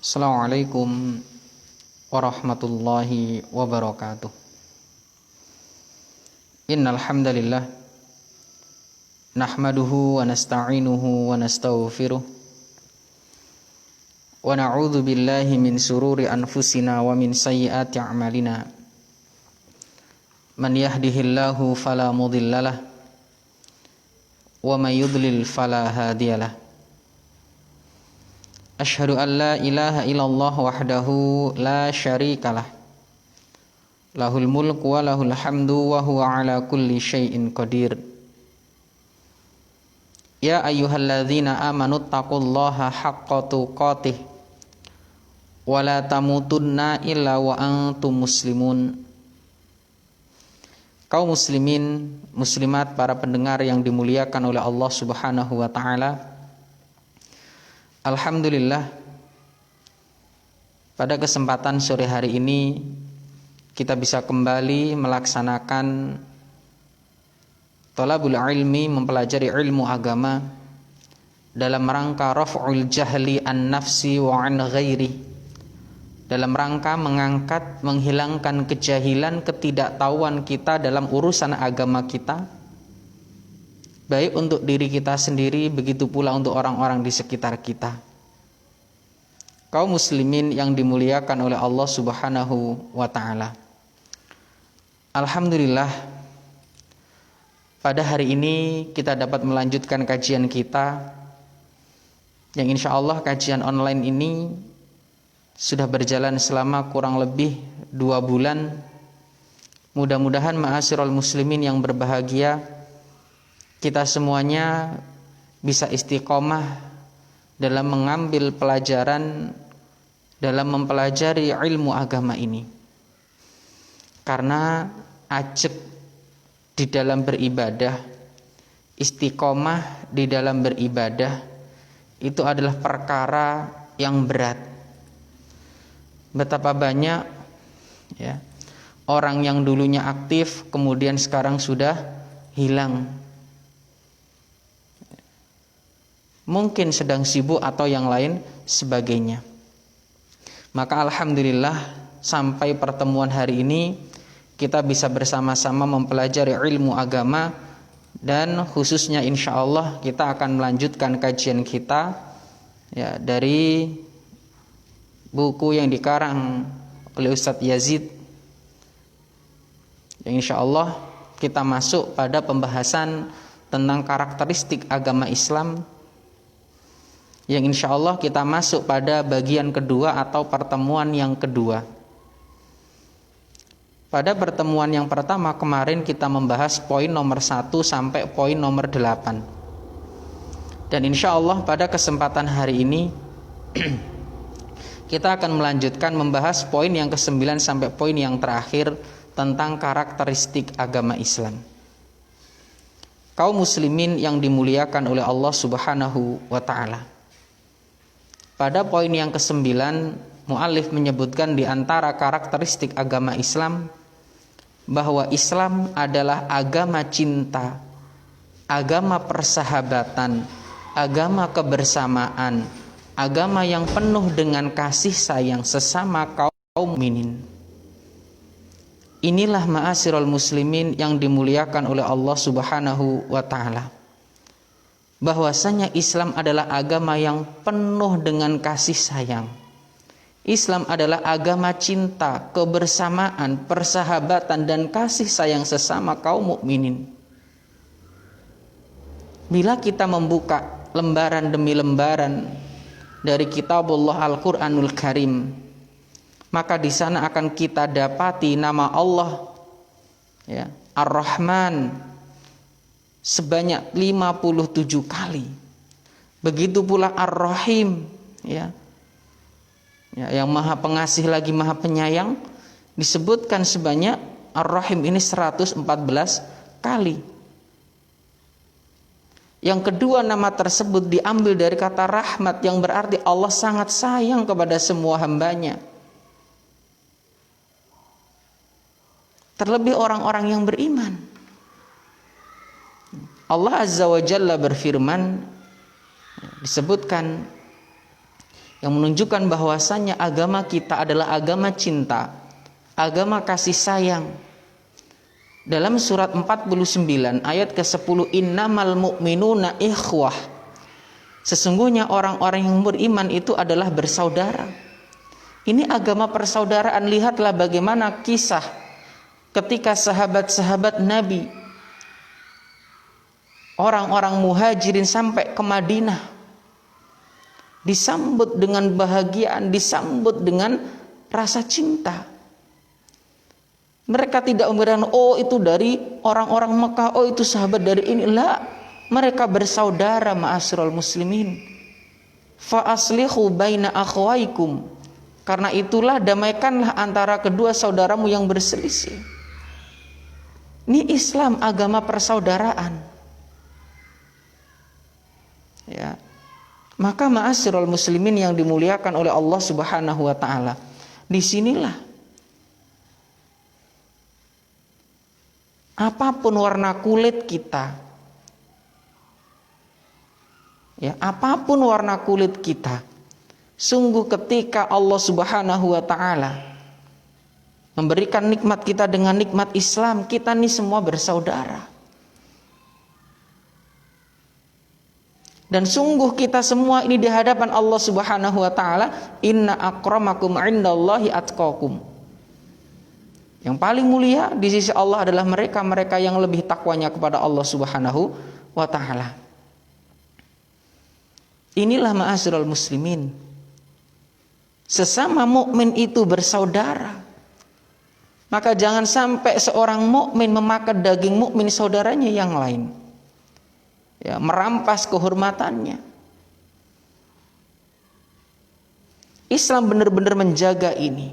Assalamualaikum warahmatullahi wabarakatuh. Innal hamdalillah nahmaduhu wa nasta'inuhu wa nastaghfiruh wa na'udzu billahi min sururi anfusina wa min sayyiati a'malina. Man yahdihillahu fala mudhillalah wa may yudlil fala hadiyalah. Asyhadu an la ilaha illallah wahdahu la syarikalah. Lahul mulku wa lahul hamdu wa huwa ala kulli syai'in qadir. Ya ayyuhalladzina amanu taqullaha haqqa tuqatih wa la tamutunna illa wa antum muslimun. Kaum muslimin, muslimat, para pendengar yang dimuliakan oleh Allah Subhanahu wa taala. Alhamdulillah, pada kesempatan sore hari ini kita bisa kembali melaksanakan thalabul ilmi, mempelajari ilmu agama dalam rangka raf'ul jahli an nafsi wa an ghairi, dalam rangka mengangkat, menghilangkan kejahilan, ketidaktahuan kita dalam urusan agama kita, baik untuk diri kita sendiri, begitu pula untuk orang-orang di sekitar kita. Kaum muslimin yang dimuliakan oleh Allah Subhanahu wa ta'ala. Alhamdulillah, pada hari ini kita dapat melanjutkan kajian kita, yang insya Allah kajian online ini sudah berjalan selama kurang lebih 2 bulan. Mudah-mudahan ma'asyiral muslimin yang berbahagia, kita semuanya bisa istiqomah dalam mengambil pelajaran, dalam mempelajari ilmu agama ini. Karena ajek di dalam beribadah, istiqomah di dalam beribadah, itu adalah perkara yang berat. Betapa banyak ya, orang yang dulunya aktif kemudian sekarang sudah hilang. Mungkin sedang sibuk atau yang lain sebagainya. Maka alhamdulillah, sampai pertemuan hari ini kita bisa bersama-sama mempelajari ilmu agama, dan khususnya insya Allah kita akan melanjutkan kajian kita ya, dari buku yang dikarang oleh Ustadz Yazid, yang insya Allah kita masuk pada pembahasan tentang karakteristik agama Islam, yang insya Allah kita masuk pada bagian kedua atau pertemuan yang kedua. Pada pertemuan yang pertama kemarin kita membahas poin nomor 1 sampai poin nomor 8. Dan insya Allah pada kesempatan hari ini kita akan melanjutkan membahas poin yang ke-9 sampai poin yang terakhir tentang karakteristik agama Islam. Kaum muslimin yang dimuliakan oleh Allah Subhanahu wa ta'ala. Pada poin yang ke-9, mu'allif menyebutkan di antara karakteristik agama Islam bahwa Islam adalah agama cinta, agama persahabatan, agama kebersamaan, agama yang penuh dengan kasih sayang sesama kaum mukminin. Inilah ma'asyiral muslimin yang dimuliakan oleh Allah Subhanahu wa ta'ala, bahwasanya Islam adalah agama yang penuh dengan kasih sayang. Islam adalah agama cinta, kebersamaan, persahabatan, dan kasih sayang sesama kaum mukminin. Bila kita membuka lembaran demi lembaran dari kitabullah Al-Quranul Karim, maka di sana akan kita dapati nama Allah ya, Ar-Rahman sebanyak 57 kali. Begitu pula Ar-Rahim ya, yang maha pengasih lagi maha penyayang, disebutkan sebanyak Ar-Rahim ini 114 kali. Yang kedua, nama tersebut diambil dari kata rahmat, yang berarti Allah sangat sayang kepada semua hambanya. Terlebih orang-orang yang beriman. Allah Azza wa Jalla berfirman, disebutkan yang menunjukkan bahwasannya agama kita adalah agama cinta, agama kasih sayang. Dalam surat 49 ayat ke-10, innamal mu'minuna ikhwah. Sesungguhnya orang-orang yang beriman itu adalah bersaudara. Ini agama persaudaraan. Lihatlah bagaimana kisah ketika sahabat-sahabat Nabi, orang-orang muhajirin sampai ke Madinah, disambut dengan bahagiaan, disambut dengan rasa cinta. Mereka tidak memberikan, oh itu dari orang-orang Mekah, oh itu sahabat dari ini. La, mereka bersaudara, ma'asyiral muslimin. Fa aslihu baina akhwaikum. Karena itulah damaikanlah antara kedua saudaramu yang berselisih. Ini Islam, agama persaudaraan. Ya. Maka ma'asyiral muslimin yang dimuliakan oleh Allah Subhanahu wa taala, disinilah apapun warna kulit kita, ya, apapun warna kulit kita, sungguh ketika Allah Subhanahu wa taala memberikan nikmat kita dengan nikmat Islam, kita nih semua bersaudara. Dan sungguh kita semua ini di hadapan Allah Subhanahu wa taala, inna akramakum indallahi atqakum. Yang paling mulia di sisi Allah adalah mereka-mereka yang lebih takwanya kepada Allah Subhanahu wa taala. Inilah ma'asyiral muslimin. Sesama mukmin itu bersaudara. Maka jangan sampai seorang mukmin memakan daging mukmin saudaranya yang lain. Ya, merampas kehormatannya. Islam benar-benar menjaga ini.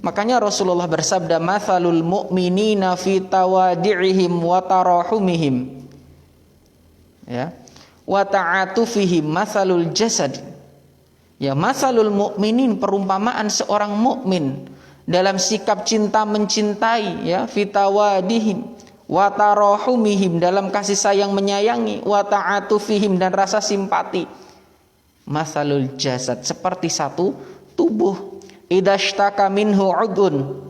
Makanya Rasulullah bersabda, mathalul mu'minina fi tawadi'ihim wa tarahumihim, ya, wa ta'atufihim mathalul jasad. Ya, mathalul mu'minin, perumpamaan seorang mukmin dalam sikap cinta mencintai, ya, fi tawadihim wa tarahumihim, dalam kasih sayang menyayangi, wa ta'atufihim, dan rasa simpati, mathalul jasad, seperti satu tubuh. Idashtaka minhu udun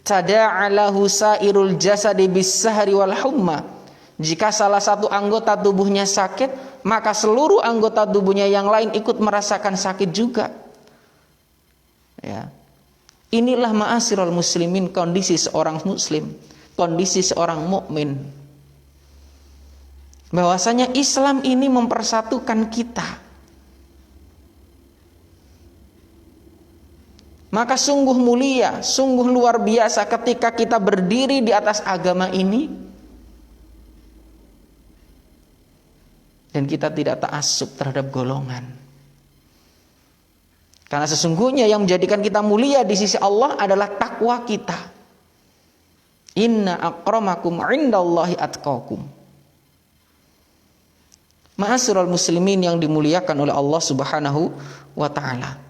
tada'alahu sairul jasadi bis-sahri wal humma. Jika salah satu anggota tubuhnya sakit, maka seluruh anggota tubuhnya yang lain ikut merasakan sakit juga. Ya. Inilah ma'asyiral muslimin kondisi seorang muslim, kondisi seorang mukmin. Bahwasanya Islam ini mempersatukan kita. Maka sungguh mulia, sungguh luar biasa ketika kita berdiri di atas agama ini dan kita tidak ta'assub terhadap golongan. Karena sesungguhnya yang menjadikan kita mulia di sisi Allah adalah takwa kita. Inna akramakum indallahi atqakum. Ma'asyiral muslimin yang dimuliakan oleh Allah Subhanahu wa taala.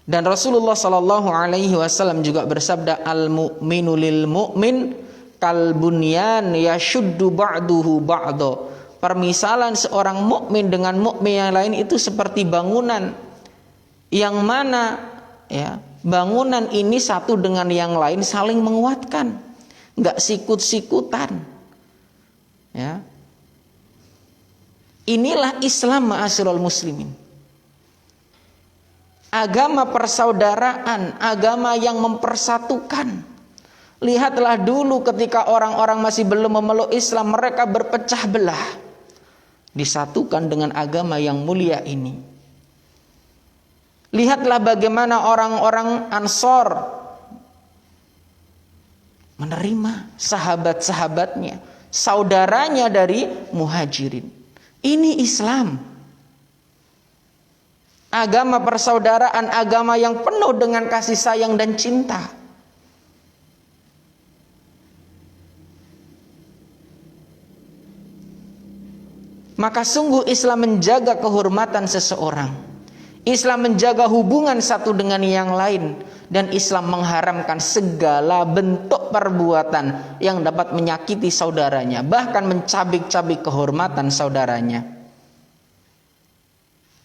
Dan Rasulullah sallallahu alaihi wasallam juga bersabda, al mu'minu lil mu'min kal bunyan yashuddu ba'duhu ba'da. Permisalan seorang mukmin dengan mukmin yang lain itu seperti bangunan yang mana, ya, bangunan ini satu dengan yang lain saling menguatkan, enggak sikut-sikutan. Ya. Inilah Islam, ma'asyiral muslimin. Agama persaudaraan, agama yang mempersatukan. Lihatlah dulu ketika orang-orang masih belum memeluk Islam, mereka berpecah belah, disatukan dengan agama yang mulia ini. Lihatlah bagaimana orang-orang Ansor menerima sahabat-sahabatnya, saudaranya dari Muhajirin. Ini Islam. Agama persaudaraan, agama yang penuh dengan kasih sayang dan cinta. Maka sungguh Islam menjaga kehormatan seseorang. Islam menjaga hubungan satu dengan yang lain. Dan Islam mengharamkan segala bentuk perbuatan yang dapat menyakiti saudaranya, bahkan mencabik-cabik kehormatan saudaranya.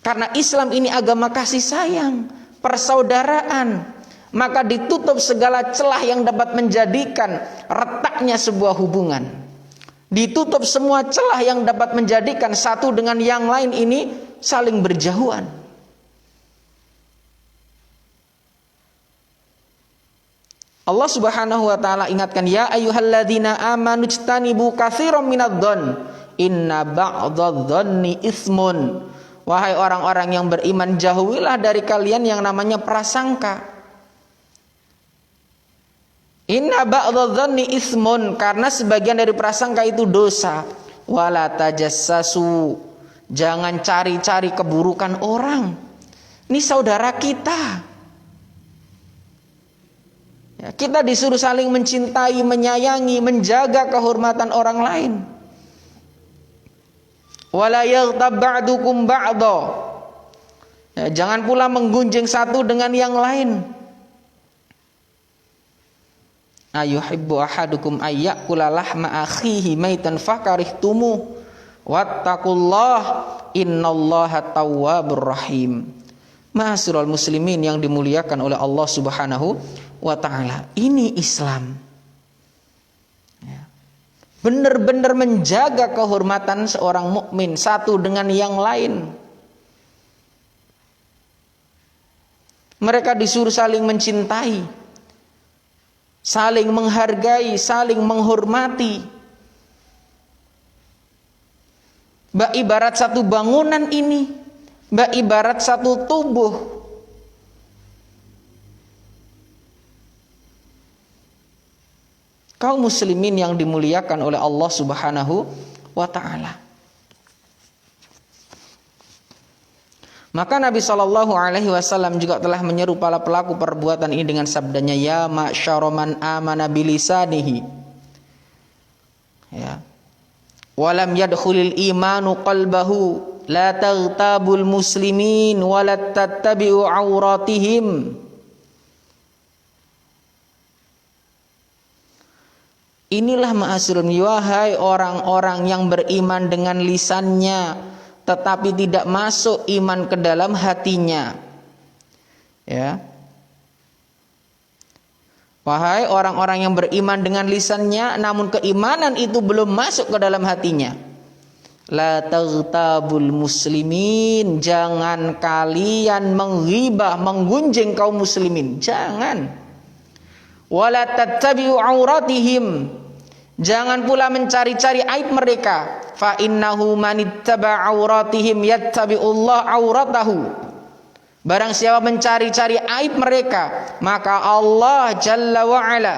Karena Islam ini agama kasih sayang, persaudaraan, maka ditutup segala celah yang dapat menjadikan retaknya sebuah hubungan. Ditutup semua celah yang dapat menjadikan satu dengan yang lain ini saling berjauhan. Allah Subhanahu wa taala ingatkan, ya ayyuhalladzina amanu ijtanibu katsiran minadh-dhonn inna ba'dadh-dhonni itsmun. Wahai orang-orang yang beriman, jauhilah dari kalian yang namanya prasangka. Inna ba'dadh-dhonni itsmun, karena sebagian dari prasangka itu dosa. Wala tajassasu, jangan cari-cari keburukan orang. Ini saudara kita. Kita disuruh saling mencintai, menyayangi, menjaga kehormatan orang lain. Wala yaghtab ba'dukum ba'dha. Jangan pula menggunjing satu dengan yang lain. Ayuhibbu ahadukum ayyakula lahma akhihi maitan fakarihtumu wattaqullah innallaha tawwabur rahim. Ma'asyiral muslimin yang dimuliakan oleh Allah Subhanahu wa ta'ala, ini Islam. Benar-benar menjaga kehormatan seorang mukmin satu dengan yang lain. Mereka disuruh saling mencintai, saling menghargai, saling menghormati. Ibarat satu bangunan ini, ibarat satu tubuh. Kaum muslimin yang dimuliakan oleh Allah Subhanahu wa ta'ala. Maka Nabi SAW juga telah menyeru para pelaku perbuatan ini dengan sabdanya, ya ma'syara man amana bilisanihi, ya, walam yadkhulil imanu qalbahu la taghtabul muslimin wala tattabi'u auratihim. Inilah ma'asyirin, wahai orang-orang yang beriman dengan lisannya tetapi tidak masuk iman ke dalam hatinya. Ya. Wahai orang-orang yang beriman dengan lisannya namun keimanan itu belum masuk ke dalam hatinya. La taghtabul muslimin, jangan kalian menghibah, menggunjing kaum muslimin, jangan. Wala tattabi'u auratihim, jangan pula mencari-cari aib mereka. Fa innahu manittaba auratihim yattabi'ullah auratahu. Barang siapa mencari-cari aib mereka, maka Allah Jalla wa Ala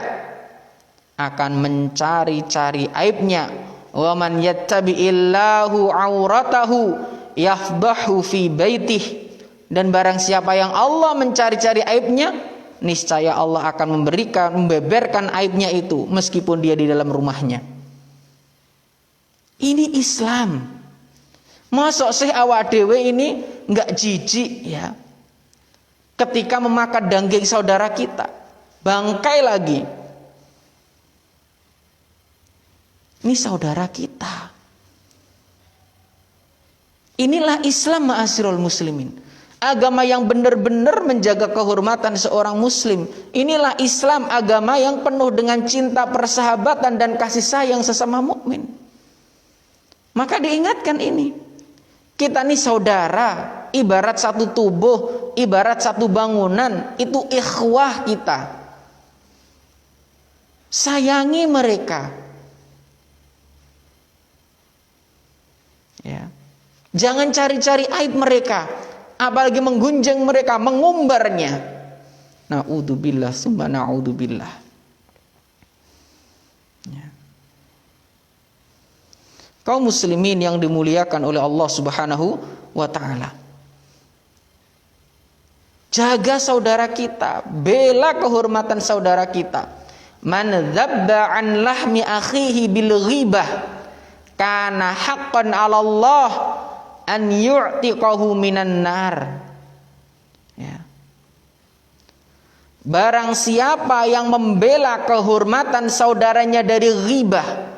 akan mencari-cari aibnya. Wa man yattabi'illahu auratahu yafdahu fi baitih. Dan barang siapa yang Allah mencari-cari aibnya, niscaya Allah akan membeberkan aibnya itu meskipun dia di dalam rumahnya. Ini Islam. Mosok sih awak dewe ini enggak jijik ya ketika memakan daging saudara kita, bangkai lagi. Ini saudara kita. Inilah Islam ma'asyiral muslimin. Agama yang benar-benar menjaga kehormatan seorang muslim. Inilah Islam, agama yang penuh dengan cinta, persahabatan dan kasih sayang sesama mukmin. Maka diingatkan ini. Kita ini saudara, ibarat satu tubuh, ibarat satu bangunan, itu ikhwah kita. Sayangi mereka. Ya. Jangan cari-cari aib mereka, apalagi menggunjing mereka, mengumbarnya. Na'udzubillah summa na'udzubillah. Ya. Kaum muslimin yang dimuliakan oleh Allah Subhanahu wa ta'ala, jaga saudara kita, bela kehormatan saudara kita. Man dzabba an lahmi akhihi bil ghibah kana haqqan 'ala Allah an yu'tiqahu minan nar. Ya. Barang siapa yang membela kehormatan saudaranya dari ghibah,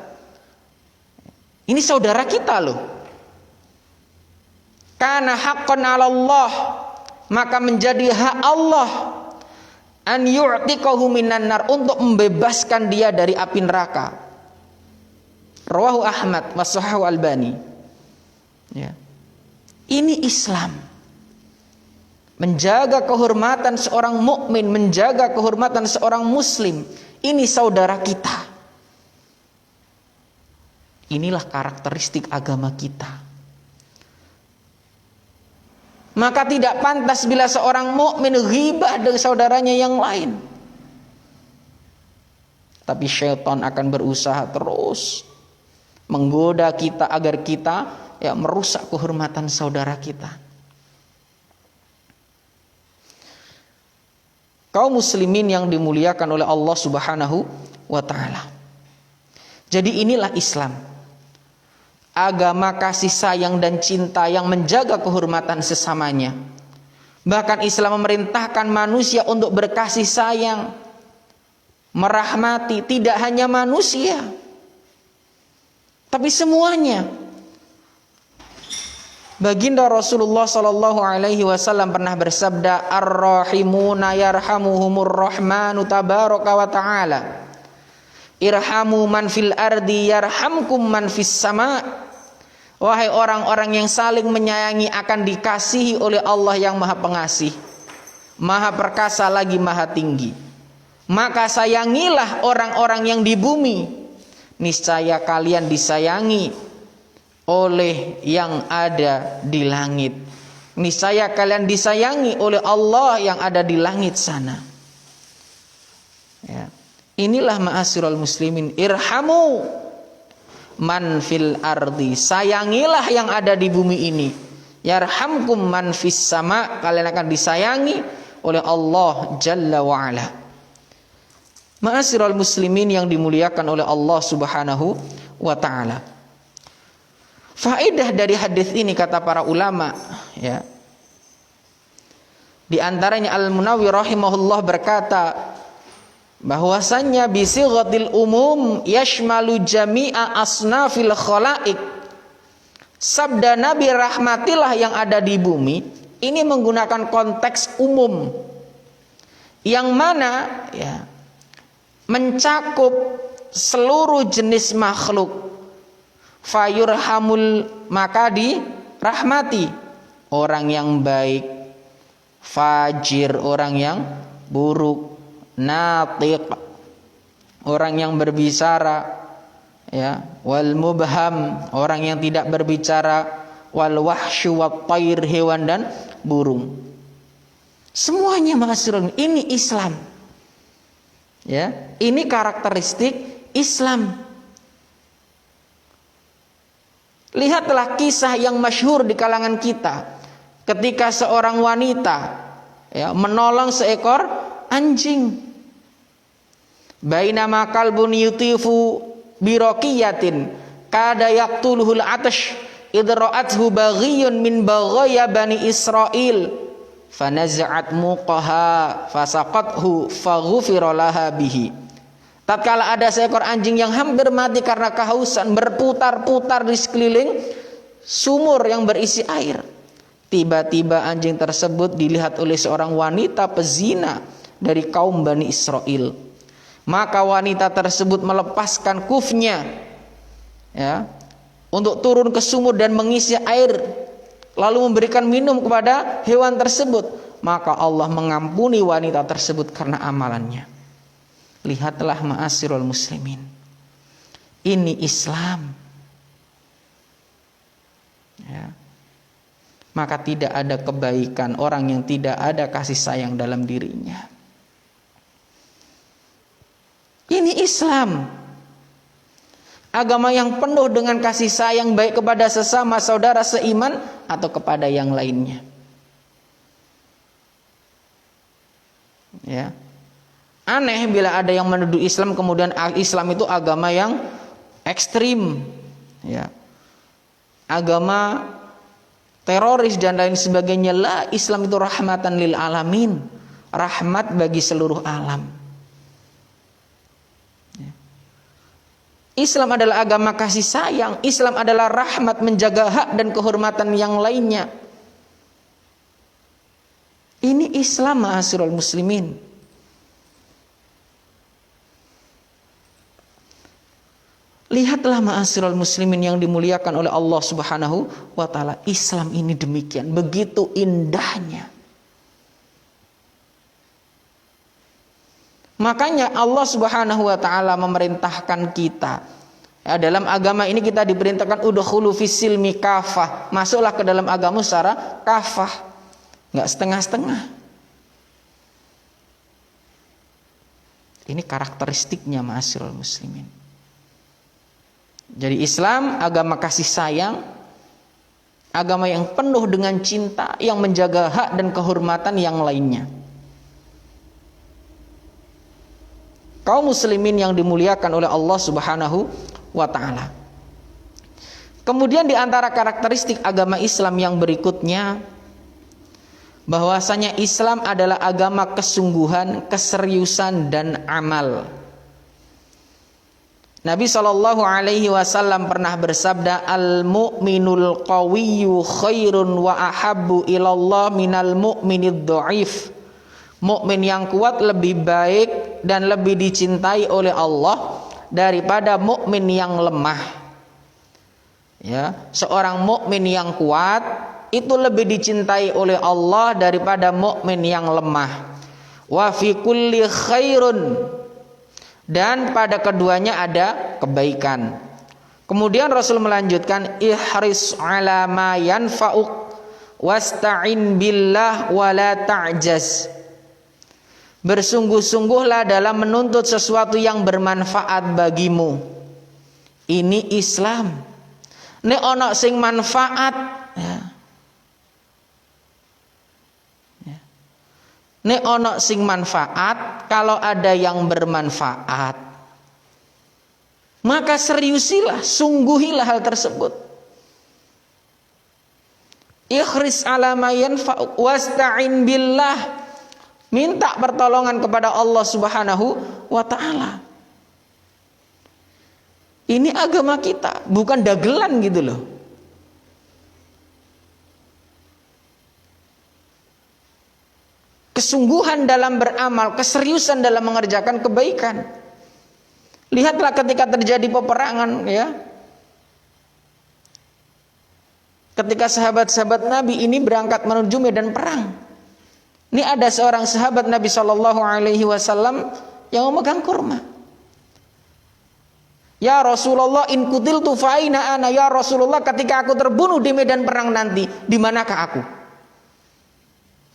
ini saudara kita loh. Kana haqqan 'ala Allah, maka menjadi hak Allah an yu'tiqahu minan nar, untuk membebaskan dia dari api neraka. Rawahu Ahmad wa sahahu Albani. Ya. Ini Islam. Menjaga kehormatan seorang mukmin, menjaga kehormatan seorang muslim. Ini saudara kita. Inilah karakteristik agama kita. Maka tidak pantas bila seorang mukmin ghibah dengan saudaranya yang lain. Tapi syaitan akan berusaha terus menggoda kita agar kita merusak kehormatan saudara kita. Kaum muslimin yang dimuliakan oleh Allah Subhanahu wa taala. Jadi inilah Islam. Agama kasih sayang dan cinta yang menjaga kehormatan sesamanya. Bahkan Islam memerintahkan manusia untuk berkasih sayang, merahmati tidak hanya manusia, tapi semuanya. Baginda Rasulullah sallallahu alaihi wasallam pernah bersabda, "Ar-rahimuna yarhamuhumur rahmanu tabaraka wa ta'ala. Irhamu man fil ardi yarhamkum man fis sama." Wahai orang-orang yang saling menyayangi akan dikasihi oleh Allah yang Maha Pengasih, Maha Perkasa lagi Maha Tinggi. Maka sayangilah orang-orang yang di bumi, niscaya kalian disayangi oleh yang ada di langit. Niscaya kalian disayangi oleh Allah yang ada di langit sana. Ya. Inilah ma'asyiral muslimin, irhamu man fil ardi, sayangilah yang ada di bumi ini. Yarhamkum man fis sama, kalian akan disayangi oleh Allah Jalla wa ala. Ma'asyiral muslimin yang dimuliakan oleh Allah Subhanahu wa taala. Faedah dari hadis ini kata para ulama, ya. Di antaranya Al-Munawi rahimahullah berkata bahwasannya bisighatil umum yashmalu jami'a asnafil khalaik. Sabda Nabi rahmatilah yang ada di bumi ini menggunakan konteks umum yang mana ya mencakup seluruh jenis makhluk. Fayurhamul, maka dirahmati orang yang baik, fajir orang yang buruk, natiq orang yang berbicara, ya, wal mubham orang yang tidak berbicara, wal wahsyu wat tayr hewan dan burung. Semuanya ma'asyirin, ini Islam. Ya, ini karakteristik Islam. Lihatlah kisah yang masyhur di kalangan kita ketika seorang wanita ya menolong seekor anjing. Bainama kalbun yutifu biroqiyatin kada yaqtuluhul atash idra'athu baghiyun min baghaya bani Israil fanaza'at muqaha fasaqathu faghufira laha bihi. Tatkala ada seekor anjing yang hampir mati karena kehausan, berputar-putar di sekeliling sumur yang berisi air. Tiba-tiba anjing tersebut dilihat oleh seorang wanita pezina dari kaum Bani Israel. Maka wanita tersebut melepaskan kufnya, ya, untuk turun ke sumur dan mengisi air, lalu memberikan minum kepada hewan tersebut. Maka Allah mengampuni wanita tersebut karena amalannya. Lihatlah ma'asyiral muslimin, ini Islam. Ya. Maka tidak ada kebaikan orang yang tidak ada kasih sayang dalam dirinya. Ini Islam, agama yang penuh dengan kasih sayang baik kepada sesama saudara seiman atau kepada yang lainnya. Ya. Aneh bila ada yang menuduh Islam kemudian Islam itu agama yang ekstrim, ya, agama teroris dan lain sebagainya. La, Islam itu rahmatan lil alamin, rahmat bagi seluruh alam. Ya. Islam adalah agama kasih sayang. Islam adalah rahmat, menjaga hak dan kehormatan yang lainnya. Ini Islam ma'asyiral muslimin. Lihatlah ma'asyiral muslimin yang dimuliakan oleh Allah Subhanahu wa taala. Islam ini demikian, begitu indahnya. Makanya Allah Subhanahu wa taala memerintahkan kita. Dalam agama ini kita diperintahkan udkhulu fis-silmi kafah. Masuklah ke dalam agama secara kafah. Enggak setengah-setengah. Ini karakteristiknya ma'asyiral muslimin. Jadi Islam agama kasih sayang, agama yang penuh dengan cinta, yang menjaga hak dan kehormatan yang lainnya. Kaum muslimin yang dimuliakan oleh Allah Subhanahu wa taala. Kemudian di antara karakteristik agama Islam yang berikutnya, bahwasanya Islam adalah agama kesungguhan, keseriusan dan amal. Nabi sallallahu alaihi wasallam pernah bersabda, al-mu'minul qawiyyu khairun wa ahabbu ilallah minal mu'minid dhaif. Mukmin yang kuat lebih baik dan lebih dicintai oleh Allah daripada mukmin yang lemah. Ya, seorang mukmin yang kuat itu lebih dicintai oleh Allah daripada mukmin yang lemah. Wa fi kulli khairun, dan pada keduanya ada kebaikan. Kemudian Rasul melanjutkan, ihris ala ma yanfa'uk wasta'in billah wa la ta'jaz. Bersungguh-sungguhlah dalam menuntut sesuatu yang bermanfaat bagimu. Ini Islam. Nek ono sing manfaat, ya. Nek ono sing manfaat, kalau ada yang bermanfaat, maka seriusilah, sungguhilah hal tersebut. Ikhris ala ma yanfa'uk wasta'in billah. Minta pertolongan kepada Allah Subhanahu wa taala. Ini agama kita, bukan dagelan gitu loh. Kesungguhan dalam beramal, keseriusan dalam mengerjakan kebaikan. Lihatlah ketika terjadi peperangan, ya. Ketika sahabat-sahabat Nabi ini berangkat menuju medan perang. Ini ada seorang sahabat Nabi Shallallahu Alaihi Wasallam yang memegang kurma. Ya Rasulullah, in kutiltu fa aina ana. Ya Rasulullah, ketika aku terbunuh di medan perang nanti, di manakah aku?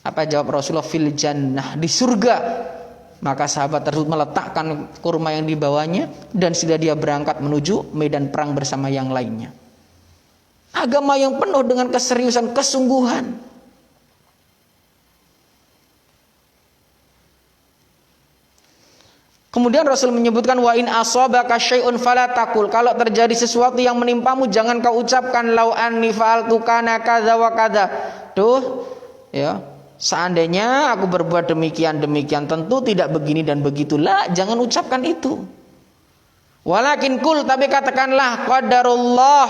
Apa jawab Rasulullah? Fil jannah, di surga. Maka sahabat tersebut meletakkan kurma yang dibawanya dan sudah dia berangkat menuju medan perang bersama yang lainnya. Agama yang penuh dengan keseriusan, kesungguhan. Kemudian Rasul menyebutkan, wa in asabaka syai'un fala taqul. Kalau terjadi sesuatu yang menimpamu, jangan kau ucapkan lau anni fa'altu kana kadza wa kadza. Tuh, ya, seandainya aku berbuat demikian tentu tidak begini dan begitulah. Jangan ucapkan itu. Walakin kul, tapi katakanlah qadarullah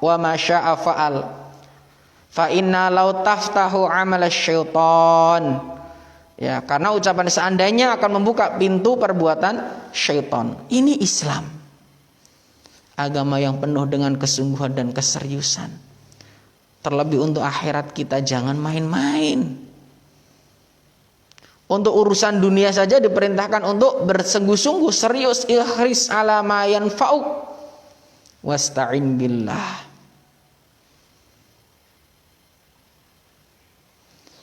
wa ma syaa fa'al. Fa inna law taftahu amal syaitan. Ya, karena ucapan seandainya akan membuka pintu perbuatan syaitan. Ini Islam. Agama yang penuh dengan kesungguhan dan keseriusan. Terlebih untuk akhirat kita jangan main-main. Untuk urusan dunia saja diperintahkan untuk bersungguh-sungguh serius. Ihris ala ma yanfa'uk wasta'in billah.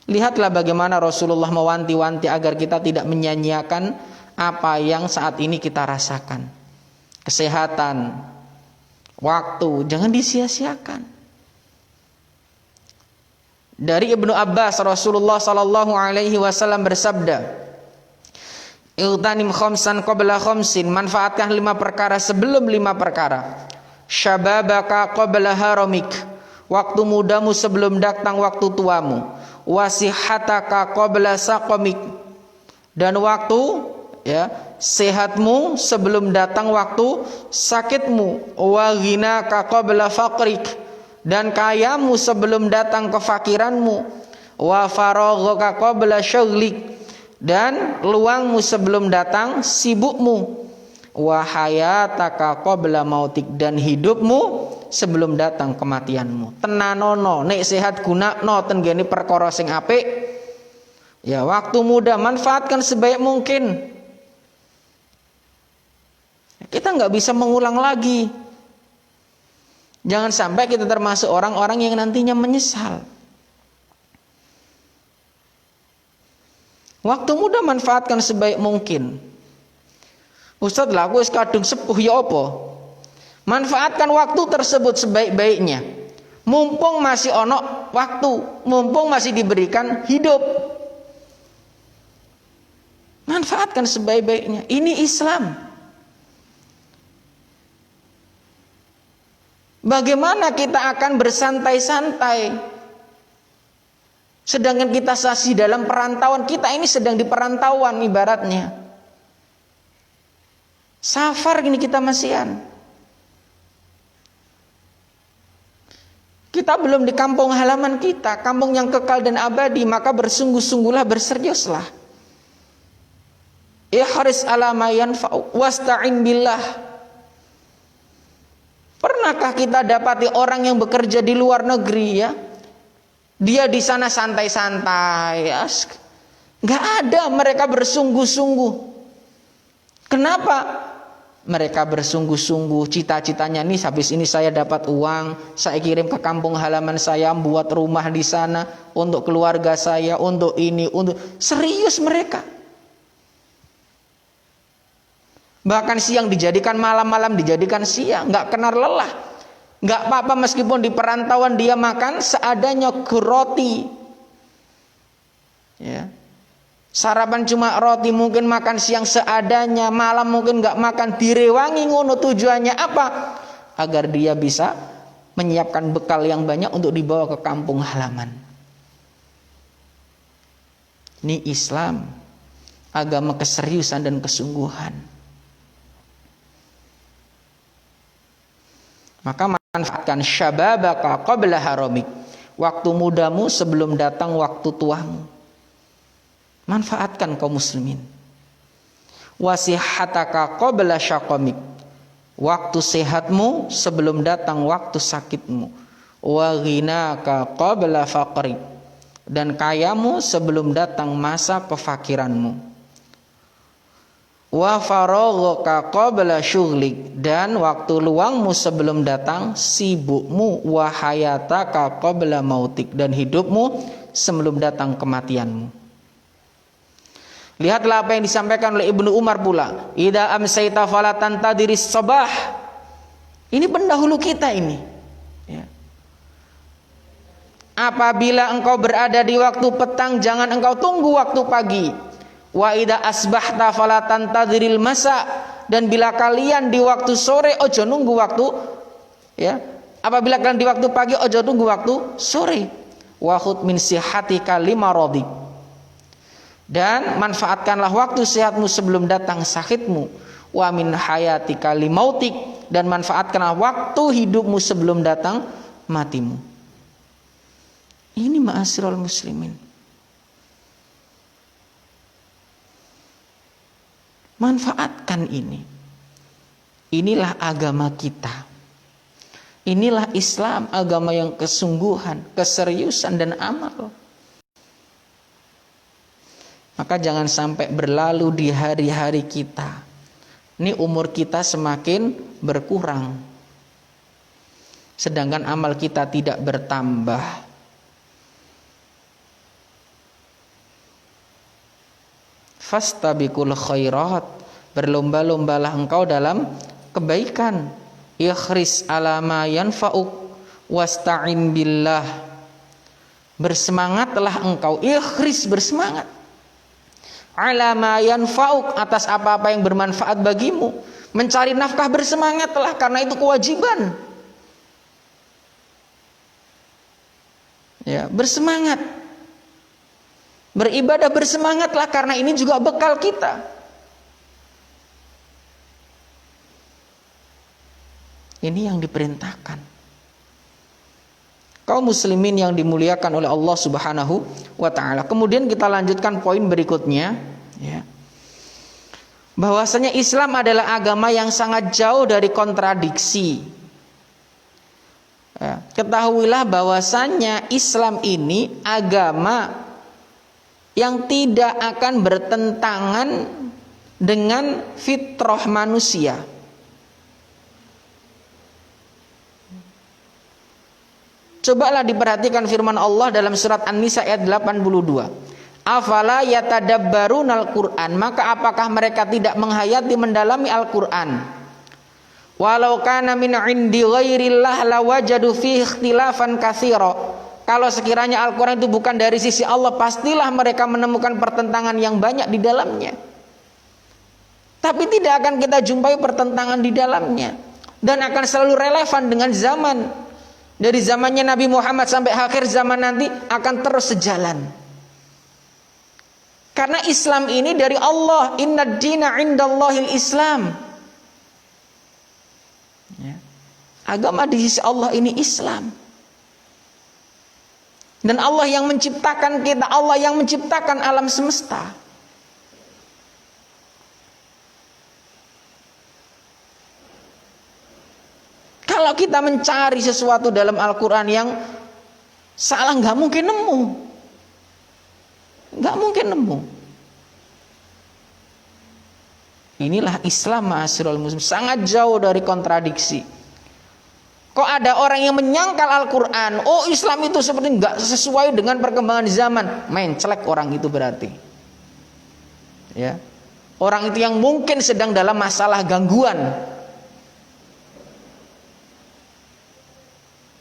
Lihatlah bagaimana Rasulullah mewanti-wanti agar kita tidak menyanyiakan apa yang saat ini kita rasakan. Kesehatan, waktu, jangan disia-siakan. Dari Ibnu Abbas, Rasulullah sallallahu alaihi wasallam bersabda, "Ightanim khamsan qabla khamsin." Manfaatkan 5 perkara sebelum 5 perkara. Syababaka qabla haramik. Waktu mudamu sebelum datang waktu tuamu. Wasihataka qabla saqamik, dan waktu, ya, sehatmu sebelum datang waktu sakitmu. Wa ghinaka qabla faqrik, dan kayamu sebelum datang kefakiranmu. wa faraghaka qabla syughlik, dan luangmu sebelum datang sibukmu, wa hayataka qabla mautik, dan hidupmu sebelum datang kematianmu. Tenanono nek sehat gunakno tenggene perkara sing apik. Ya, waktu muda manfaatkan sebaik mungkin. Kita nggak bisa mengulang lagi. Jangan sampai kita termasuk orang-orang yang nantinya menyesal. Waktu muda manfaatkan sebaik mungkin. Ustadz lah aku wis kadung sepuh ya apa? Manfaatkan waktu tersebut sebaik-baiknya. Mumpung masih ono waktu, mumpung masih diberikan hidup. Manfaatkan sebaik-baiknya. Ini Islam. Bagaimana kita akan bersantai-santai sedangkan kita masih dalam perantauan? Kita ini sedang di perantauan ibaratnya. Safar gini kita masihan. Kita belum di kampung halaman kita, kampung yang kekal dan abadi, maka bersungguh-sungguhlah, berseriuslah. Ihris ala ma yanfa'u wasta'in billah. Pernahkah kita dapati orang yang bekerja di luar negeri ya? Dia di sana santai-santai, ya. Nggak ada, mereka bersungguh-sungguh. Kenapa? Mereka bersungguh-sungguh, cita-citanya nih habis ini saya dapat uang, saya kirim ke kampung halaman saya, buat rumah di sana untuk keluarga saya, untuk ini, untuk serius mereka. Bahkan siang dijadikan malam, dijadikan siang, nggak kenal lelah. Nggak apa-apa meskipun di perantauan dia makan seadanya roti. Ya. Sarapan cuma roti, mungkin makan siang seadanya, malam mungkin nggak makan, direwangi ngono. Tujuannya apa? Agar dia bisa menyiapkan bekal yang banyak untuk dibawa ke kampung halaman. Ini Islam, agama keseriusan dan kesungguhan. Maka manfaatkan syababaka qabla haramik, waktu mudamu sebelum datang waktu tuamu. Manfaatkan kaum muslimin. Wasihataka qabla syaqamik, waktu sehatmu sebelum datang waktu sakitmu. Wa ghinaka qabla faqrik, dan kayamu sebelum datang masa kefakiranmu. Wa faraghaka qabla syughlik, dan waktu luangmu sebelum datang sibukmu. Wa hayataka qabla mautik, dan hidupmu sebelum datang kematianmu. Lihatlah apa yang disampaikan oleh Ibnu Umar pula. Idza amsayta fala tantadiris sabah. Ini pendahulu kita ini. Ya. Apabila engkau berada di waktu petang, jangan engkau tunggu waktu pagi. Wa idza asbahta fala tantadiril masa, dan bila kalian di waktu sore ojo nunggu waktu, ya. Apabila kalian di waktu pagi ojo tunggu waktu sore. Wa khud min sihatika limaradhi, dan manfaatkanlah waktu sehatmu sebelum datang sakitmu. Wa min hayatika limautik, dan manfaatkanlah waktu hidupmu sebelum datang matimu. Ini ma'asyiral muslimin. Manfaatkan ini. Inilah agama kita. Inilah Islam, agama yang kesungguhan, keseriusan dan amal. Maka jangan sampai berlalu di hari-hari kita. Ini umur kita semakin berkurang, sedangkan amal kita tidak bertambah. Fastabiqul khairat, berlomba-lombalah engkau dalam kebaikan. Ikhris ala ma yanfa'uk wasta'in billah, bersemangatlah engkau. Ikhris, bersemangat. Ala ma yanfa'uk, atas apa-apa yang bermanfaat bagimu. Mencari nafkah, bersemangatlah, karena itu kewajiban. Ya, bersemangat. Beribadah, bersemangatlah, karena ini juga bekal kita. Ini yang diperintahkan. Kaum muslimin yang dimuliakan oleh Allah Subhanahu wa taala. Kemudian kita lanjutkan poin berikutnya, ya. Bahwasanya Islam adalah agama yang sangat jauh dari kontradiksi. Ya, ketahuilah bahwasanya Islam ini agama yang tidak akan bertentangan dengan fitrah manusia. Cobalah diperhatikan firman Allah dalam surat An-Nisa ayat 82. Afala yatadabbarunal Qur'an, maka apakah mereka tidak menghayati mendalami Al-Qur'an? Walau kana min 'indi ghairillah lawajadu fihi ikhtilafan katsira. Kalau sekiranya Al-Qur'an itu bukan dari sisi Allah, pastilah mereka menemukan pertentangan yang banyak di dalamnya. Tapi tidak akan kita jumpai pertentangan di dalamnya, dan akan selalu relevan dengan zaman. Dari zamannya Nabi Muhammad sampai akhir zaman nanti akan terus sejalan. Karena Islam ini dari Allah, innad dina indallahil Islam. Ya. Agama di sisi Allah ini Islam. Dan Allah yang menciptakan kita, Allah yang menciptakan alam semesta. Kalau kita mencari sesuatu dalam Al-Quran yang salah, nggak mungkin nemu. Nggak mungkin nemu. Inilah Islam, ma'asyiral muslim, sangat jauh dari kontradiksi. Kok ada orang yang menyangkal Al-Quran, oh Islam itu seperti nggak sesuai dengan perkembangan zaman, main celek orang itu berarti. Ya, orang itu yang mungkin sedang dalam masalah gangguan.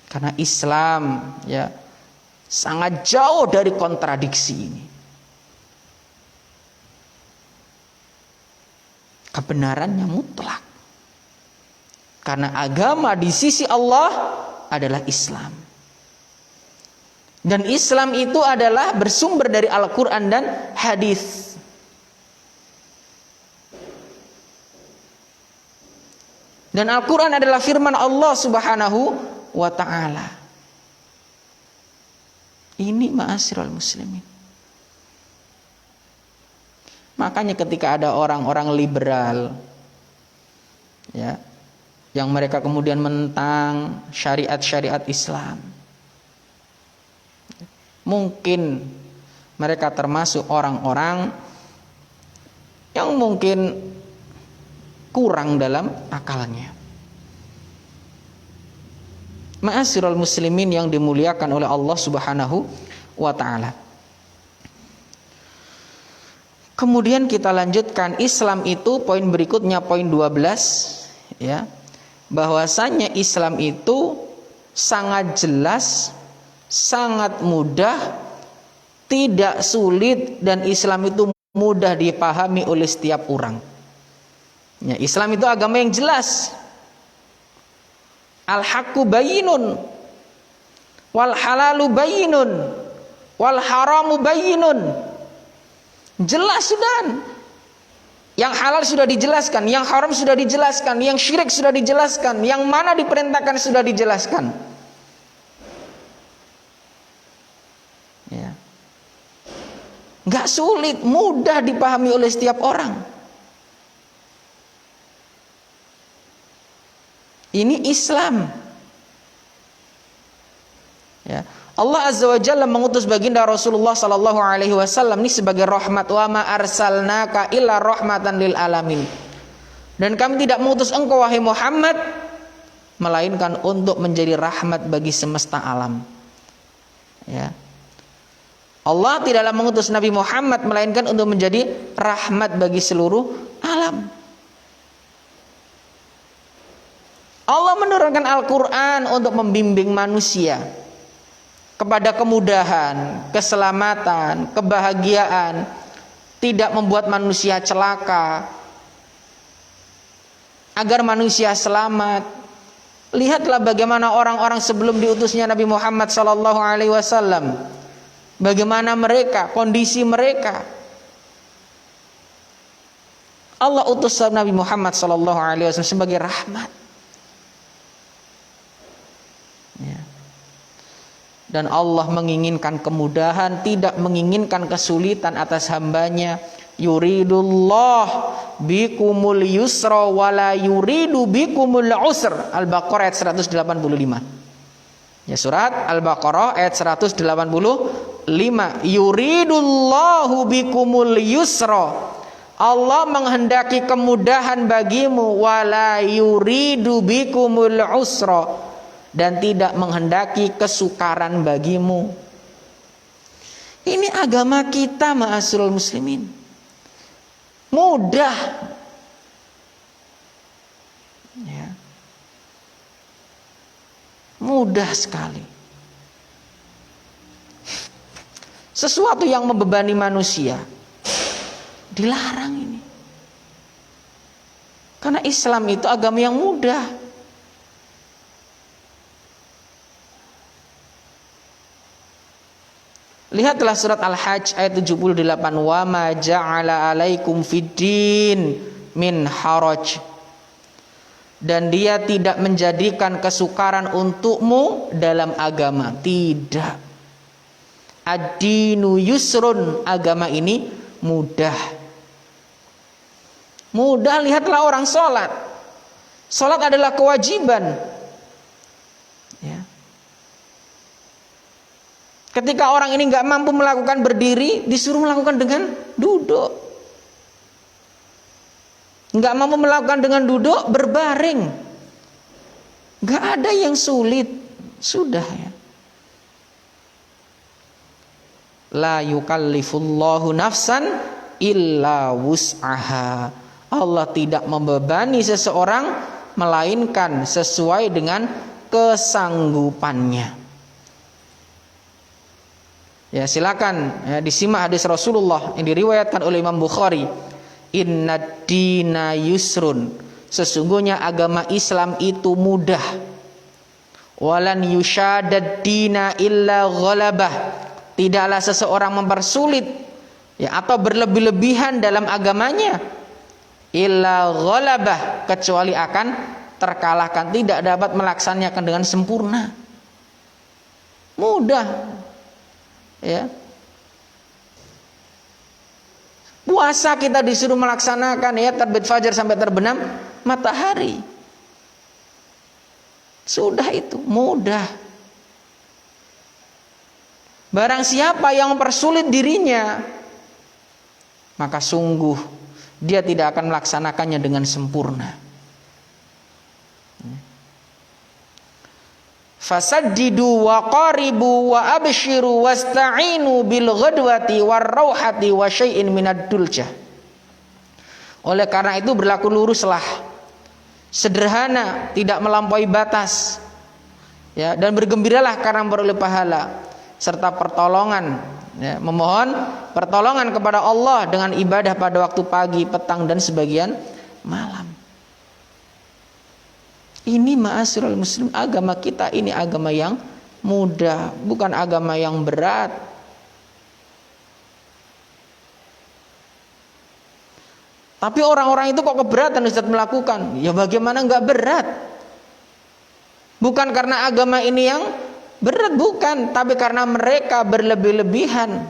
Karena Islam, ya, sangat jauh dari kontradiksi ini. Kebenarannya mutlak. Karena agama di sisi Allah adalah Islam. Dan Islam itu adalah bersumber dari Al-Quran dan hadis. Dan Al-Quran adalah firman Allah Subhanahu wa ta'ala. Ini ma'asyiral muslimin. Makanya ketika ada orang-orang liberal, ya, yang mereka kemudian menentang syariat-syariat Islam, mungkin mereka termasuk orang-orang yang mungkin kurang dalam akalnya. Ma'asyiral muslimin yang dimuliakan oleh Allah Subhanahu wa ta'ala. Kemudian kita lanjutkan, Islam itu poin berikutnya, poin 12, ya. Bahwasanya Islam itu sangat jelas, sangat mudah, tidak sulit, dan Islam itu mudah dipahami oleh setiap orang. Ya, Islam itu agama yang jelas. Al-haqqu bayyinun wal halalu bayyinun wal haramu bayyinun. Jelas sudah. Yang halal sudah dijelaskan, yang haram sudah dijelaskan, yang syirik sudah dijelaskan, yang mana diperintahkan sudah dijelaskan. Ya. Enggak sulit, mudah dipahami oleh setiap orang. Ini Islam. Ya. Allah Azza wa Jalla mengutus baginda Rasulullah sallallahu alaihi wasallam ini sebagai rahmat, wa ma arsalnaka illa rahmatan lil alamin. Dan kami tidak mengutus engkau wahai Muhammad melainkan untuk menjadi rahmat bagi semesta alam. Ya. Allah tidaklah mengutus Nabi Muhammad melainkan untuk menjadi rahmat bagi seluruh alam. Allah menurunkan Al-Quran untuk membimbing manusia kepada kemudahan, keselamatan, kebahagiaan, tidak membuat manusia celaka, agar manusia selamat. Lihatlah bagaimana orang-orang sebelum diutusnya Nabi Muhammad SAW, bagaimana mereka, kondisi mereka. Allah utus Nabi Muhammad SAW sebagai rahmat. Ya. Dan Allah menginginkan kemudahan, tidak menginginkan kesulitan atas hambanya. Yuridullah bikumul yusra wala yuridu bikumul usr. Al-Baqarah ayat 185. Ya, surat Al-Baqarah ayat 185. Yuridullahu bikumul yusra. Allah menghendaki kemudahan bagimu, wala yuridu bikumul usra, dan tidak menghendaki kesukaran bagimu. Ini agama kita, ma'asyiral muslimin. Mudah. Ya. Mudah sekali. Sesuatu yang membebani manusia dilarang ini. Karena Islam itu agama yang mudah. Lihatlah surat Al-Hajj ayat 78. Wa ma ja'ala 'alaikum fiddin min haraj. Dan dia tidak menjadikan kesukaran untukmu dalam agama. Tidak. Ad-dinu yusrun. Agama ini mudah. Mudah, lihatlah orang sholat. Sholat adalah kewajiban. Ya. Ketika orang ini nggak mampu melakukan berdiri, disuruh melakukan dengan duduk. Nggak mampu melakukan dengan duduk, berbaring. Nggak ada yang sulit, sudah ya. La yukallifullahu nafsan illa wus'aha. Allah tidak membebani seseorang melainkan sesuai dengan kesanggupannya. Ya, silakan ya, disimak hadis Rasulullah yang diriwayatkan oleh Imam Bukhari. Innad dina yusrun. Sesungguhnya agama Islam itu mudah. Walan yushadad dina illa ghalabah. Tidaklah seseorang mempersulit ya, atau berlebih-lebihan dalam agamanya illa ghalabah, kecuali akan terkalahkan, tidak dapat melaksanakan dengan sempurna. Mudah. Ya. Puasa kita disuruh melaksanakan ya, terbit fajar sampai terbenam matahari. Sudah itu mudah. Barang siapa yang mempersulit dirinya, maka sungguh dia tidak akan melaksanakannya dengan sempurna. Fasaddidu wa qaribu wa abshiru wasta'inu bil ghadwati war rauhati wa syai'in minad duljah. Oleh karena itu berlaku luruslah, sederhana, tidak melampaui batas. Ya, dan bergembiralah karena memperoleh pahala serta pertolongan, ya, memohon pertolongan kepada Allah dengan ibadah pada waktu pagi, petang dan sebagian malam. Ini ma'asyiral muslim, agama kita ini agama yang mudah, bukan agama yang berat. Tapi orang-orang itu kok keberatan Ustaz melakukan? Ya bagaimana enggak berat? Bukan karena agama ini yang berat, bukan, tapi karena mereka berlebih-lebihan.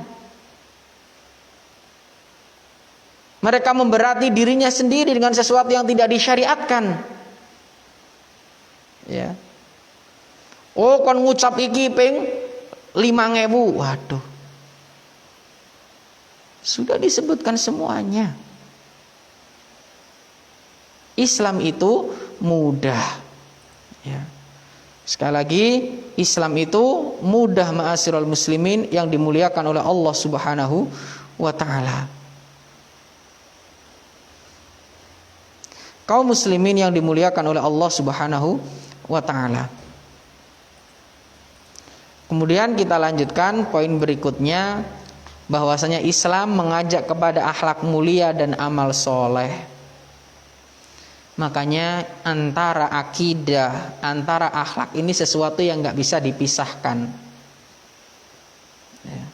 Mereka memberati dirinya sendiri dengan sesuatu yang tidak disyariatkan. Ya. Oh, kon ngucap iki ping 5.000. Waduh. Sudah disebutkan semuanya. Islam itu mudah. Ya. Sekali lagi, Islam itu mudah ma'asyiral muslimin yang dimuliakan oleh Allah Subhanahu wa taala. Kaum muslimin yang dimuliakan oleh Allah Subhanahu wa taala. Kemudian kita lanjutkan poin berikutnya, bahwasanya Islam mengajak kepada akhlak mulia dan amal soleh. Makanya antara akidah, antara akhlak ini sesuatu yang nggak bisa dipisahkan. Ya.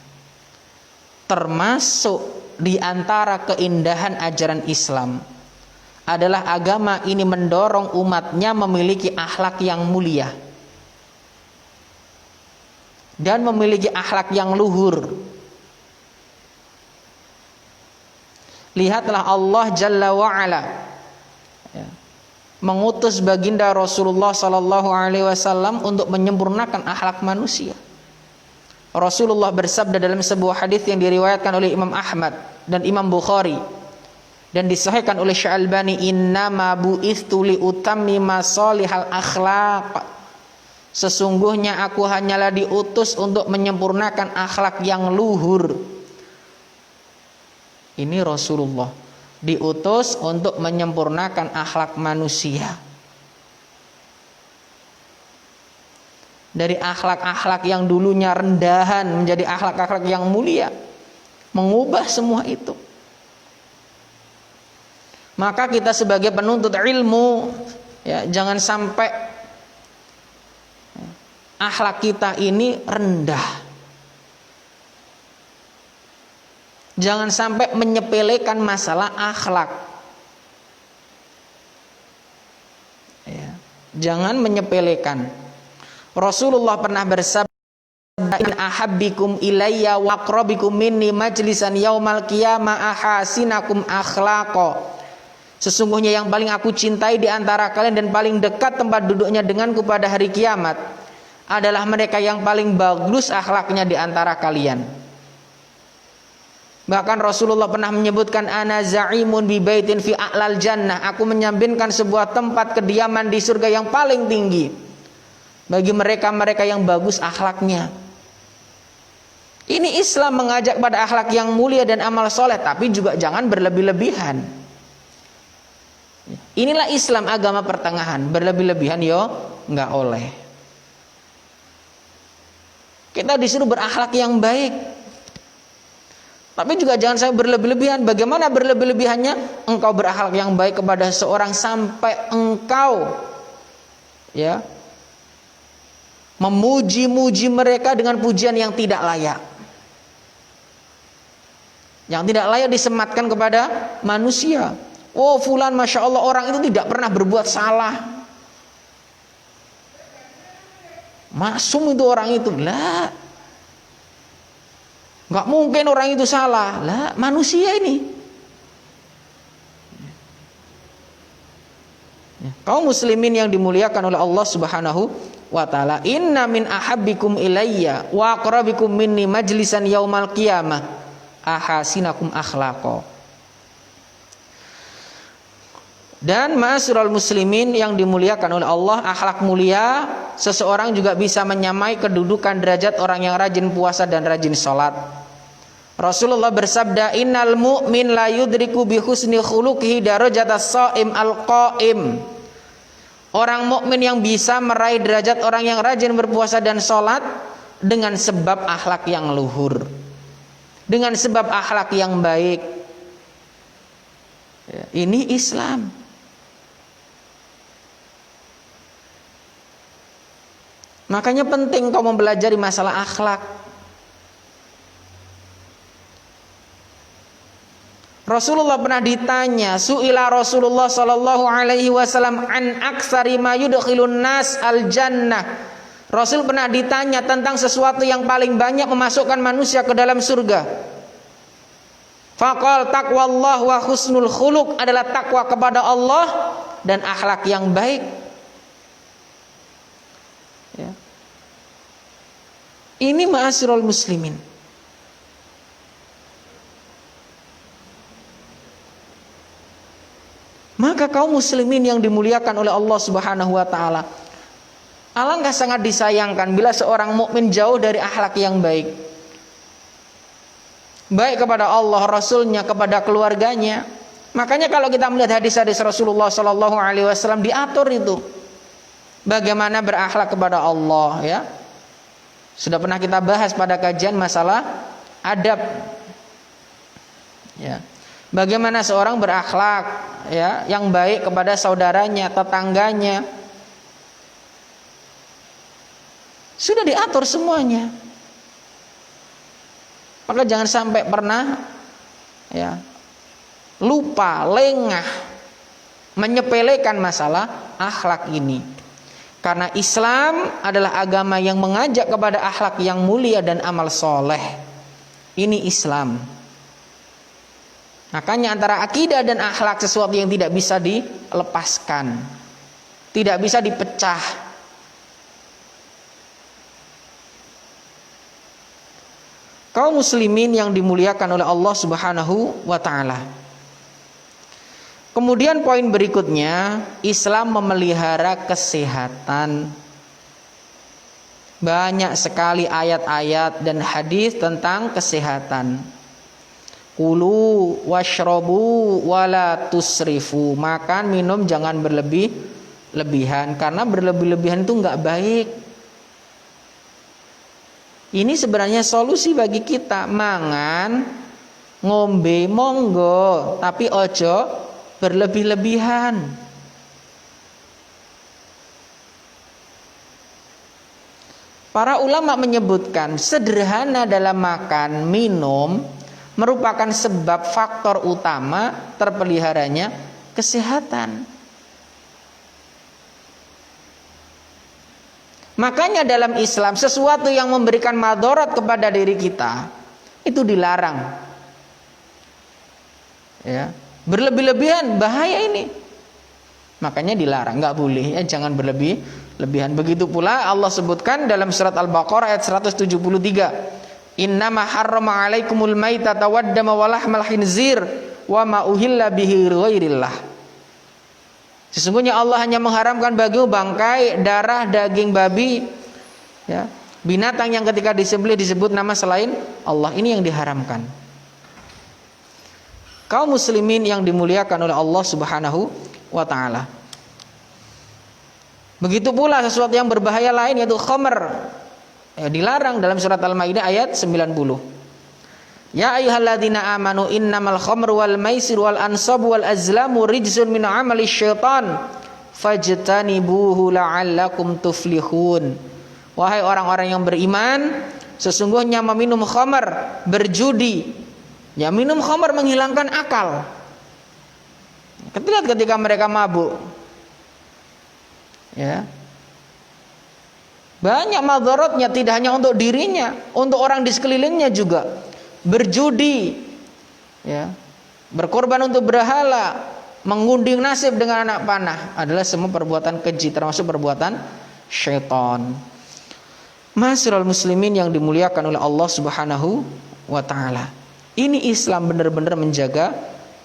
Termasuk di antara keindahan ajaran Islam adalah agama ini mendorong umatnya memiliki akhlak yang mulia. dan memiliki akhlak yang luhur. Lihatlah Allah Jalla wa'ala mengutus baginda Rasulullah sallallahu alaihi wasallam untuk menyempurnakan akhlak manusia. Rasulullah bersabda dalam sebuah hadis yang diriwayatkan oleh Imam Ahmad dan Imam Bukhari dan disahihkan oleh Syalbani, innama bu'istu li utammima salihal akhlaq. Sesungguhnya aku hanyalah diutus untuk menyempurnakan akhlak yang luhur. Ini Rasulullah diutus untuk menyempurnakan akhlak manusia. Dari akhlak-akhlak yang dulunya rendahan menjadi akhlak-akhlak yang mulia, mengubah semua itu. Maka kita sebagai penuntut ilmu, ya, jangan sampai akhlak kita ini rendah. Jangan sampai menyepelekan masalah akhlak. Ya, jangan menyepelekan. Rasulullah pernah bersabda, in ahabbikum ilayya wa aqrabikum minni majlisan yaumal qiyamah ahasinakum akhlaqa. Sesungguhnya yang paling aku cintai di antara kalian dan paling dekat tempat duduknya denganku pada hari kiamat adalah mereka yang paling bagus akhlaknya di antara kalian. Bahkan Rasulullah pernah menyebutkan, ana za'imun bi baitin fi a'lal jannah. Aku menyampinkan sebuah tempat kediaman di surga yang paling tinggi bagi mereka-mereka yang bagus akhlaknya. Ini Islam mengajak pada akhlak yang mulia dan amal soleh, tapi juga jangan berlebih-lebihan. Inilah Islam, agama pertengahan. Berlebih-lebihan nggak oleh. Kita disuruh berakhlak yang baik, tapi juga jangan sampai berlebih-lebihan. Bagaimana berlebih-lebihannya? Engkau berakhlak yang baik kepada seorang sampai engkau memuji-muji mereka dengan pujian yang tidak layak. Yang tidak layak disematkan kepada manusia. Oh fulan, masya Allah, orang itu tidak pernah berbuat salah. Maksum itu orang itu. Lah, nggak mungkin orang itu salah. Lah, manusia ini. Kaum muslimin yang dimuliakan oleh Allah Subhanahu wa ta'ala, inna min ahabbikum ilayya wa aqrabikum minni majlisan yaumal qiyamah ahasinakum akhlaqa. Dan ma'asyiral muslimin yang dimuliakan oleh Allah, akhlak mulia seseorang juga bisa menyamai kedudukan derajat orang yang rajin puasa dan rajin sholat. Rasulullah bersabda, innal mu'min la yudriku bi husni khuluqihi darajatas shaim al-qaim. Orang mukmin yang bisa meraih derajat orang yang rajin berpuasa dan sholat dengan sebab akhlak yang luhur, dengan sebab akhlak yang baik. Ini Islam. Makanya penting kau mempelajari masalah akhlak. Rasulullah pernah ditanya, su'ila Rasulullah sallallahu alaihi wasallam an aksari ma yudkhilun nas al jannah. Rasul pernah ditanya tentang sesuatu yang paling banyak memasukkan manusia ke dalam surga. Faqal taqwallah wa husnul khuluq, adalah takwa kepada Allah dan akhlak yang baik. Ya. Ini ma'asyiral muslimin. Maka kaum muslimin yang dimuliakan oleh Allah Subhanahu wa ta'ala, alangkah sangat disayangkan bila seorang mukmin jauh dari akhlak yang baik, baik kepada Allah, Rasulnya, kepada keluarganya. Makanya kalau kita melihat hadis-hadis Rasulullah Sallallahu Alaihi Wasallam, diatur itu bagaimana berakhlak kepada Allah. Ya, sudah pernah kita bahas pada kajian masalah adab. Ya, bagaimana seorang berakhlak yang baik kepada saudaranya, tetangganya. Sudah diatur semuanya. Maka jangan sampai pernah lupa, lengah menyepelekan masalah akhlak ini. Karena Islam adalah agama yang mengajak kepada akhlak yang mulia dan amal soleh. Ini Islam. Makanya antara akidah dan akhlak sesuatu yang tidak bisa dilepaskan, tidak bisa dipecah. Kaum muslimin yang dimuliakan oleh Allah Subhanahu wa taala. Kemudian poin berikutnya, Islam memelihara kesehatan. Banyak sekali ayat-ayat dan hadis tentang kesehatan. Kulu washrobu wala tusrifu. Makan, minum jangan berlebih-lebihan. Karena berlebih-lebihan itu enggak baik. Ini sebenarnya solusi bagi kita. Mangan, ngombe, monggo. Tapi ojo berlebih-lebihan. Para ulama menyebutkan sederhana dalam makan, minum merupakan sebab faktor utama terpeliharanya kesehatan. Makanya dalam Islam sesuatu yang memberikan madarat kepada diri kita itu dilarang. Ya, berlebih-lebihan bahaya ini. Makanya dilarang, nggak boleh ya, jangan berlebih-lebihan. Begitu pula Allah sebutkan dalam surat Al-Baqarah ayat 173. Innama harrama alaikumul maitata waddama walahmal khinzir wa ma uhilla bihi ghairillah. Sesungguhnya Allah hanya mengharamkan bagimu bangkai, darah, daging babi, ya, binatang yang ketika disembelih disebut nama selain Allah. Ini yang diharamkan. Kaum muslimin yang dimuliakan oleh Allah Subhanahu wa taala. Begitu pula sesuatu yang berbahaya lain yaitu khamr. Ya, dilarang dalam surat Al-Maidah ayat 90. Ya ayyuhalladzina amanu innamal khamru wal maisir wal ansabu wal azlamu rijsun min amali syaitan fajtanibuhu la'allakum tuflihun. Wahai orang-orang yang beriman, sesungguhnya meminum khamr, berjudi, ya, minum khamr menghilangkan akal. Ketika mereka mabuk, ya, banyak madaratnya, tidak hanya untuk dirinya, untuk orang di sekelilingnya juga. Berjudi, ya, berkorban untuk berhala, mengunding nasib dengan anak panah adalah semua perbuatan keji, termasuk perbuatan syaitan. Ma'asyiral muslimin yang dimuliakan oleh Allah Subhanahu wa taala. Ini Islam benar-benar menjaga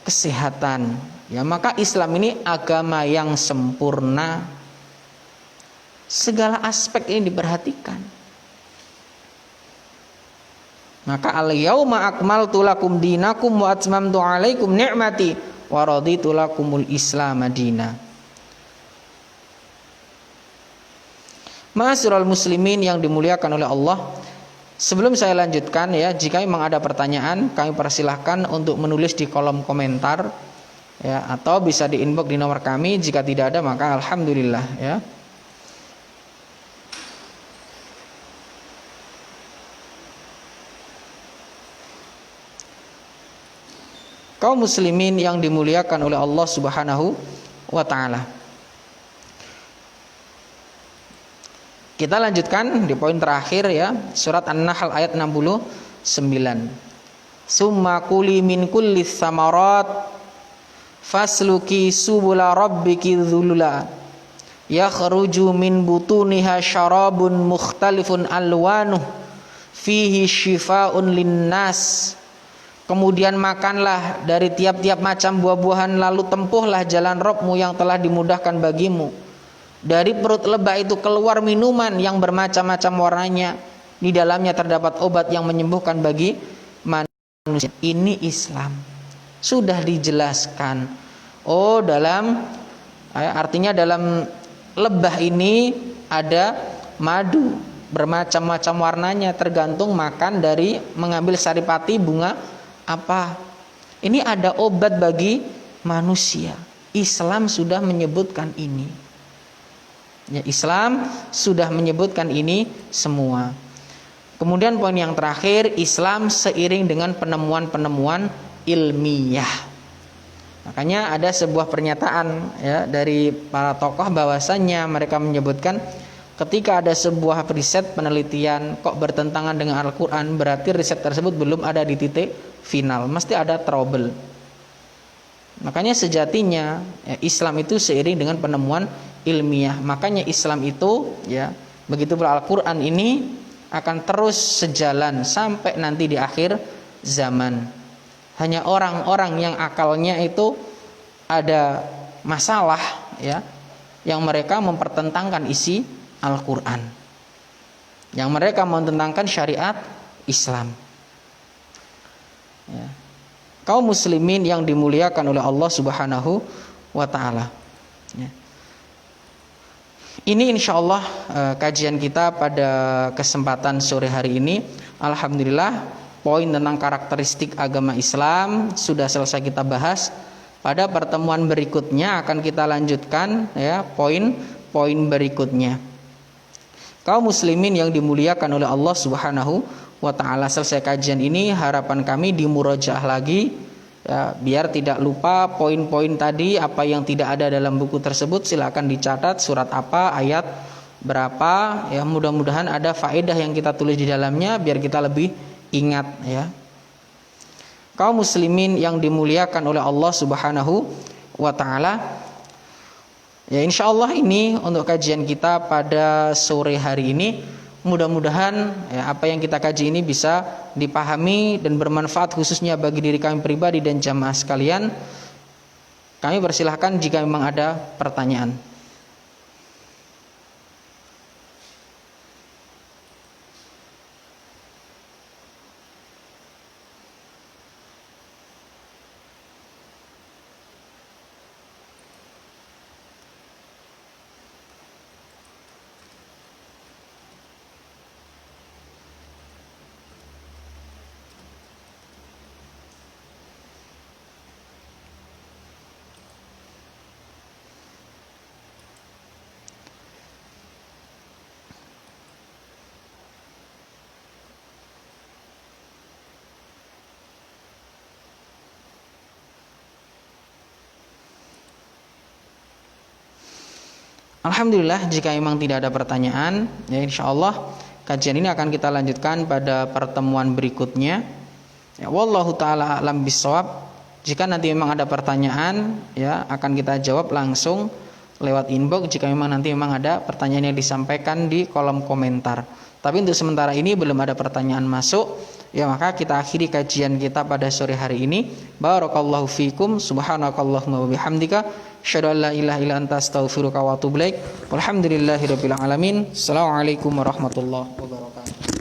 kesehatan. Ya, maka Islam ini agama yang sempurna. Segala aspek ini diperhatikan. Maka al-yauma akmaltu lakum dinakum wa atmamtu alaikum ni'mati wa raditu lakumul Islam madina. Ma'asyiral muslimin yang dimuliakan oleh Allah, sebelum saya lanjutkan ya, jika memang ada pertanyaan kami persilahkan untuk menulis di kolom komentar ya, atau bisa di inbox di nomor kami. Jika tidak ada maka alhamdulillah ya. Kaum muslimin yang dimuliakan oleh Allah Subhanahu wa taala. Kita lanjutkan di poin terakhir ya, surat An-Nahl ayat 69. Summa kuli min kulli tsamarat fasluki subula rabbiki dzulula yakhruju min butuniha syarabun mukhtalifun alwanuh fihi syifaa'un linnas. Kemudian makanlah dari tiap-tiap macam buah-buahan, lalu tempuhlah jalan Rabbmu yang telah dimudahkan bagimu. Dari perut lebah itu keluar minuman yang bermacam-macam warnanya. Di dalamnya terdapat obat yang menyembuhkan bagi manusia. Ini Islam. Sudah dijelaskan. Oh, artinya dalam lebah ini ada madu bermacam-macam warnanya, tergantung makan dari mengambil saripati bunga apa. Ini ada obat bagi manusia. Islam sudah menyebutkan ini. Ya, Islam sudah menyebutkan ini semua. Kemudian poin yang terakhir, Islam seiring dengan penemuan-penemuan ilmiah. Makanya ada sebuah pernyataan ya dari para tokoh bahwasannya mereka menyebutkan ketika ada sebuah riset penelitian kok bertentangan dengan Al-Quran, berarti riset tersebut belum ada di titik final, mesti ada trouble. Makanya sejatinya ya, Islam itu seiring dengan penemuan ilmiah. Makanya Islam itu ya, begitu pula Al-Quran ini akan terus sejalan sampai nanti di akhir zaman. Hanya orang-orang yang akalnya itu ada masalah ya, yang mereka mempertentangkan isi Al-Quran, yang mereka mententangkan syariat Islam ya. Kaum muslimin yang dimuliakan oleh Allah Subhanahu wa ta'ala ya. Ini insyaallah kajian kita pada kesempatan sore hari ini. Alhamdulillah, poin tentang karakteristik agama Islam sudah selesai kita bahas. Pada pertemuan berikutnya akan kita lanjutkan ya poin-poin berikutnya. Kaum muslimin yang dimuliakan oleh Allah Subhanahu wa ta'ala, selesai kajian ini harapan kami dimurojaah lagi ya, biar tidak lupa poin-poin tadi. Apa yang tidak ada dalam buku tersebut silakan dicatat, surat apa, ayat berapa ya, mudah-mudahan ada faedah yang kita tulis di dalamnya biar kita lebih ingat ya. Kaum muslimin yang dimuliakan oleh Allah Subhanahu wa ta'ala, ya insyaallah ini untuk kajian kita pada sore hari ini. Mudah-mudahan ya, apa yang kita kaji ini bisa dipahami dan bermanfaat khususnya bagi diri kami pribadi dan jamaah sekalian. Kami persilahkan jika memang ada pertanyaan. Alhamdulillah, jika memang tidak ada pertanyaan ya, insyaallah kajian ini akan kita lanjutkan pada pertemuan berikutnya ya, wallahu taala a'lam bissawab. Jika nanti memang ada pertanyaan ya, akan kita jawab langsung lewat inbox jika memang nanti memang ada pertanyaan yang disampaikan di kolom komentar. Tapi untuk sementara ini belum ada pertanyaan masuk ya, maka kita akhiri kajian kita pada sore hari ini. Barakallahu fikum, subhanakallahumma wa bihamdika, asyhadu an la ilaha illa anta, astaghfiruka wa atubu ilaik. Walhamdulillahirabbil alamin. Assalamualaikum warahmatullahi wabarakatuh.